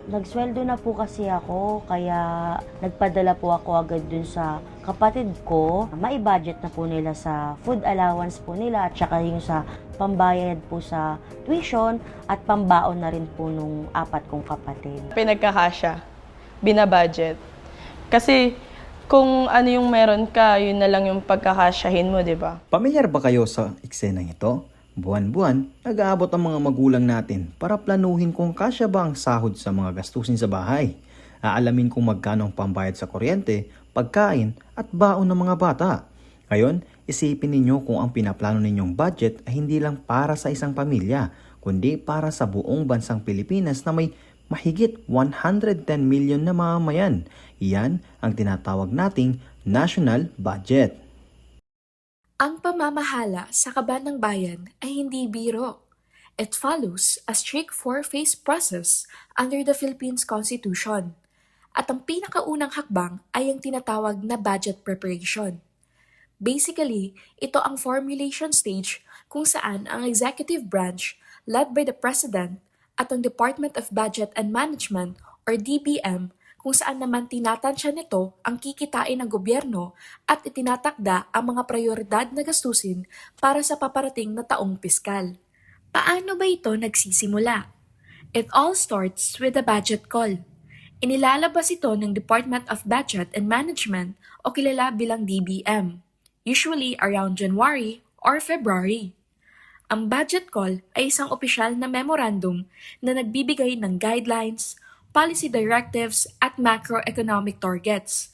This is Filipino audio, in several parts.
Nagsweldo na po kasi ako, kaya nagpadala po ako agad dun sa kapatid ko. Mai-budget na po nila sa food allowance po nila at saka yung sa pambayad po sa tuition at pambaon na rin po nung apat kong kapatid. Pinagkakasya, binabudget. Kasi kung ano yung meron ka, yun na lang yung pagkakasyahin mo, di ba? Pamilyar ba kayo sa eksenang ito? Buwan-buwan, nag-aabot ang mga magulang natin para planuhin kung kasya ba ang sahod sa mga gastusin sa bahay. Aalamin kung magkano ang pambayad sa kuryente, pagkain at baon ng mga bata. Ngayon, isipin ninyo kung ang pinaplano ninyong budget ay hindi lang para sa isang pamilya, kundi para sa buong bansang Pilipinas na may mahigit 110 million na mamamayan. Iyan ang tinatawag nating national budget. Ang pamamahala sa kaban ng bayan ay hindi biro. It follows a strict four-phase process under the Philippines Constitution. At ang pinakaunang hakbang ay ang tinatawag na budget preparation. Basically, ito ang formulation stage kung saan ang executive branch led by the President at ang Department of Budget and Management or DBM kung saan naman tinatansya nito ang kikitain ng gobyerno at itinatakda ang mga prioridad na gastusin para sa paparating na taong piskal. Paano ba ito nagsisimula? It all starts with a budget call. Inilalabas ito ng Department of Budget and Management o kilala bilang DBM, usually around January or February. Ang budget call ay isang opisyal na memorandum na nagbibigay ng guidelines, policy directives at macroeconomic targets.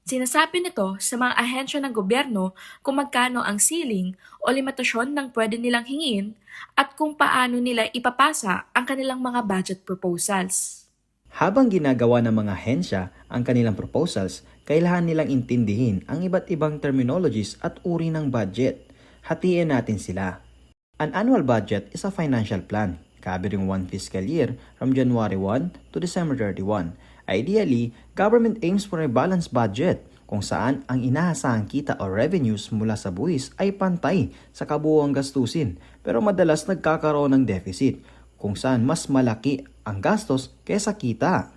Sinasabi nito sa mga ahensya ng gobyerno kung magkano ang ceiling o limitasyon ng pwede nilang hingin at kung paano nila ipapasa ang kanilang mga budget proposals. Habang ginagawa ng mga ahensya ang kanilang proposals, kailangan nilang intindihin ang iba't ibang terminologies at uri ng budget. Hatiin natin sila. An annual budget is a financial plan covering one fiscal year from January 1 to December 31. Ideally, government aims for a balanced budget kung saan ang inaasahang kita o revenues mula sa buwis ay pantay sa kabuuang gastusin, pero madalas nagkakaroon ng deficit kung saan mas malaki ang gastos kaysa kita.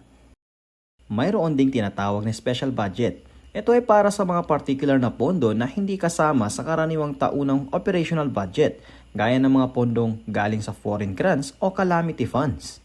Mayroon ding tinatawag na special budget. Ito ay para sa mga particular na pondo na hindi kasama sa karaniwang taunang operational budget, gaya ng mga pondong galing sa foreign grants o calamity funds.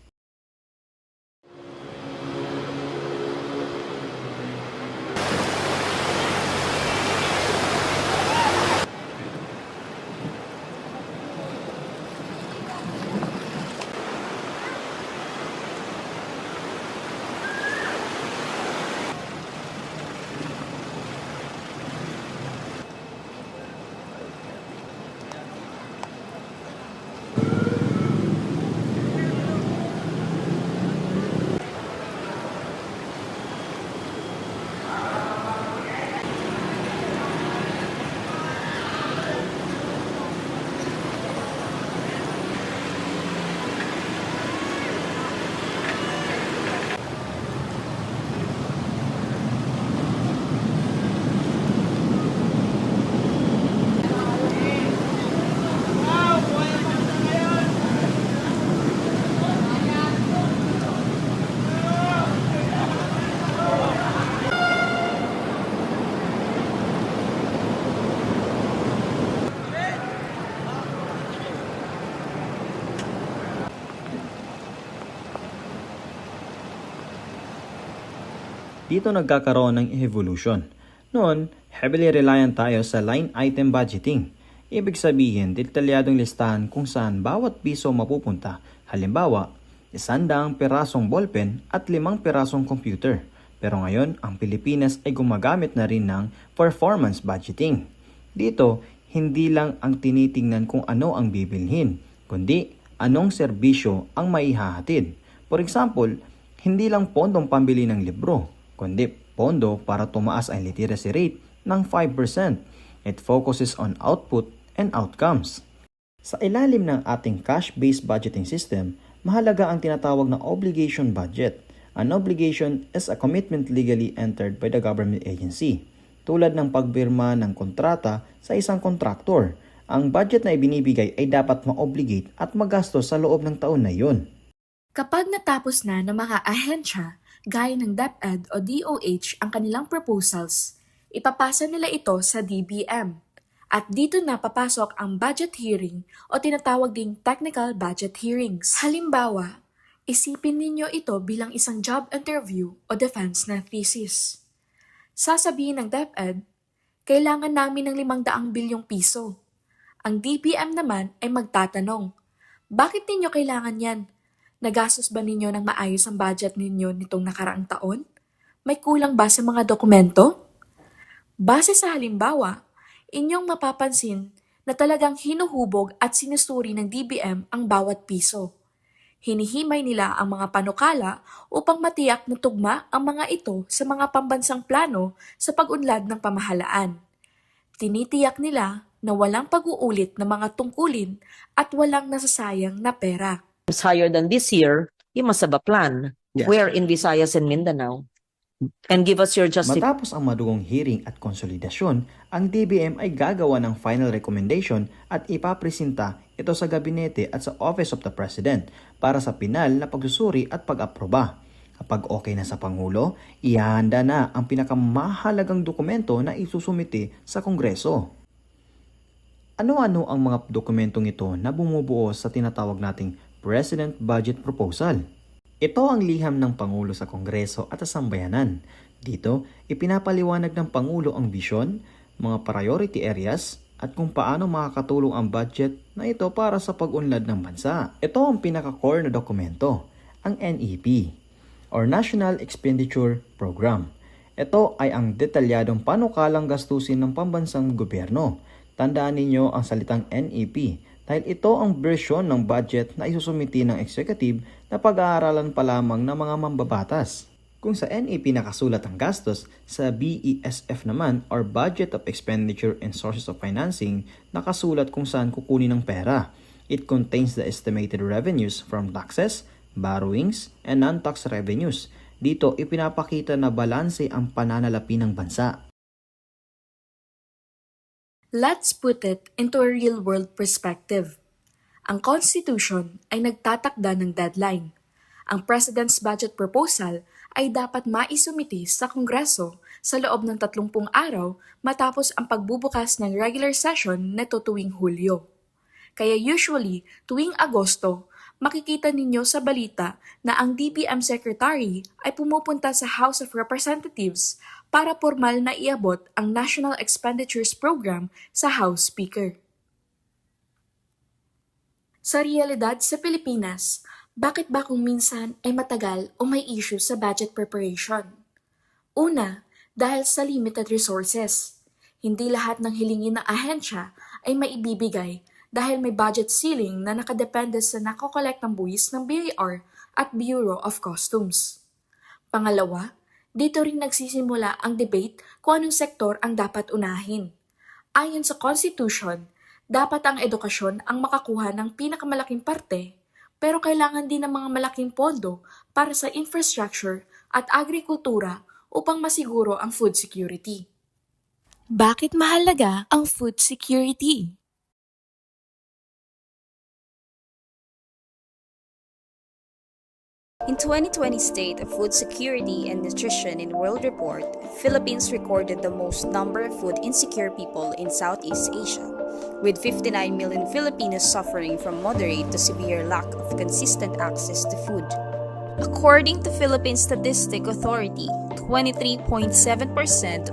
Dito nagkakaroon ng evolution. Noon, heavily reliant tayo sa line item budgeting. Ibig sabihin, detalyadong listahan kung saan bawat piso mapupunta. Halimbawa, 100 pirasong ballpen at 5 pirasong computer. Pero ngayon, ang Pilipinas ay gumagamit na rin ng performance budgeting. Dito, hindi lang ang tinitingnan kung ano ang bibilhin, kundi anong serbisyo ang maihahatid. For example, hindi lang pondong pambili ng libro, kundi pondo para tumaas ang literacy rate ng 5%. It focuses on output and outcomes. Sa ilalim ng ating cash-based budgeting system, mahalaga ang tinatawag na obligation budget. An obligation is a commitment legally entered by the government agency, tulad ng pagbirma ng kontrata sa isang kontraktor. Ang budget na ibinibigay ay dapat ma-obligate at magastos sa loob ng taon na iyon. Kapag natapos na ng mga ahensya, gaya ng DepEd o DOH ang kanilang proposals, ipapasa nila ito sa DBM. At dito na papasok ang budget hearing o tinatawag ding technical budget hearings. Halimbawa, isipin ninyo ito bilang isang job interview o defense na thesis. Sasabihin ng DepEd, kailangan namin ng 500 bilyong piso. Ang DBM naman ay magtatanong, bakit ninyo kailangan yan? Nagastos ba ninyo ng maayos ang budget ninyo nitong nakaraang taon? May kulang ba sa mga dokumento? Base sa halimbawa, inyong mapapansin na talagang hinuhubog at sinusuri ng DBM ang bawat piso. Hinihimay nila ang mga panukala upang matiyak na tugma ang mga ito sa mga pambansang plano sa pag-unlad ng pamahalaan. Tinitiyak nila na walang pag-uulit ng mga tungkulin at walang nasasayang na pera. Higher than this year, you must have a plan. Yes. Where in Visayas and Mindanao? And give us your justification. Matapos ang madugong hearing at konsolidasyon, ang DBM ay gagawa ng final recommendation at ipapresenta ito sa gabinete at sa Office of the President para sa pinal na pagsusuri at pag-aproba. Kapag okay na sa Pangulo, ihahanda na ang pinakamahalagang dokumento na isusumite sa Kongreso. Ano-ano ang mga dokumentong ito na bumubuo sa tinatawag nating President Budget Proposal? Ito ang liham ng Pangulo sa Kongreso at sa sambayanan. Dito, ipinapaliwanag ng Pangulo ang visyon, mga priority areas, at kung paano makakatulong ang budget na ito para sa pag-unlad ng bansa. Ito ang pinaka-core na dokumento, ang NEP, or National Expenditure Program. Ito ay ang detalyadong panukalang gastusin ng pambansang gobyerno. Tandaan ninyo ang salitang NEP dahil ito ang bersyon ng budget na isusumiti ng executive na pag-aaralan pa lamang ng mga mambabatas. Kung sa NEP nakasulat ang gastos, sa BESF naman or Budget of Expenditure and Sources of Financing nakasulat kung saan kukunin ng pera. It contains the estimated revenues from taxes, borrowings, and non-tax revenues. Dito ipinapakita na balanse ang pananalapi ng bansa. Let's put it into a real-world perspective. Ang Constitution ay nagtatakda ng deadline. Ang President's Budget Proposal ay dapat maisumiti sa Kongreso sa loob ng 30 araw matapos ang pagbubukas ng regular session neto tuwing Hulyo. Kaya usually, tuwing Agosto, makikita ninyo sa balita na ang DBM Secretary ay pumupunta sa House of Representatives para formal na iabot ang National Expenditures Program sa House Speaker. Sa realidad sa Pilipinas, bakit ba kung minsan ay matagal o may issue sa budget preparation? Una, dahil sa limited resources. Hindi lahat ng hilingin ng ahensya ay maibibigay dahil may budget ceiling na nakadepende sa nakokolekt ng buwis ng BIR at Bureau of Customs. Pangalawa, dito rin nagsisimula ang debate kung anong sektor ang dapat unahin. Ayon sa Constitution, dapat ang edukasyon ang makakuha ng pinakamalaking parte, pero kailangan din ng mga malaking pondo para sa infrastructure at agrikultura upang masiguro ang food security. Bakit mahalaga ang food security? In 2020 State of Food Security and Nutrition in World Report, Philippines recorded the most number of food insecure people in Southeast Asia, with 59 million Filipinos suffering from moderate to severe lack of consistent access to food. According to Philippine Statistic Authority, 23.7%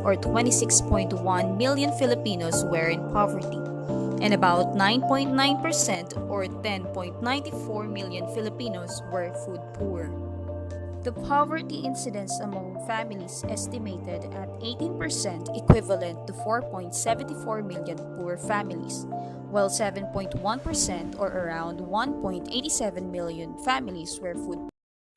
or 26.1 million Filipinos were in poverty, and about 9.9% or 10.94 million Filipinos were food poor. The poverty incidence among families estimated at 18%, equivalent to 4.74 million poor families, while 7.1% or around 1.87 million families were food poor.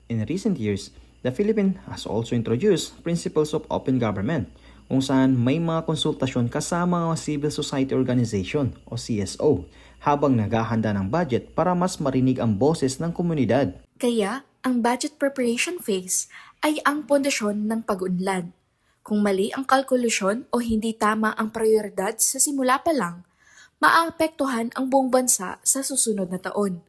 In recent years, the Philippines has also introduced principles of open government, kung saan may mga konsultasyon kasama mga civil society organization o CSO habang naghahanda ng budget para mas marinig ang boses ng komunidad. Kaya, ang budget preparation phase ay ang pundasyon ng pag-unlad. Kung mali ang kalkulasyon o hindi tama ang prioridad sa simula pa lang, maaapektuhan ang buong bansa sa susunod na taon.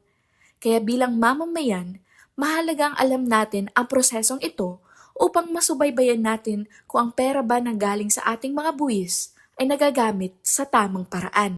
Kaya bilang mamamayan, Mahalagang alam natin ang prosesong ito upang masubaybayan natin kung ang pera ba na galing sa ating mga buwis ay nagagamit sa tamang paraan.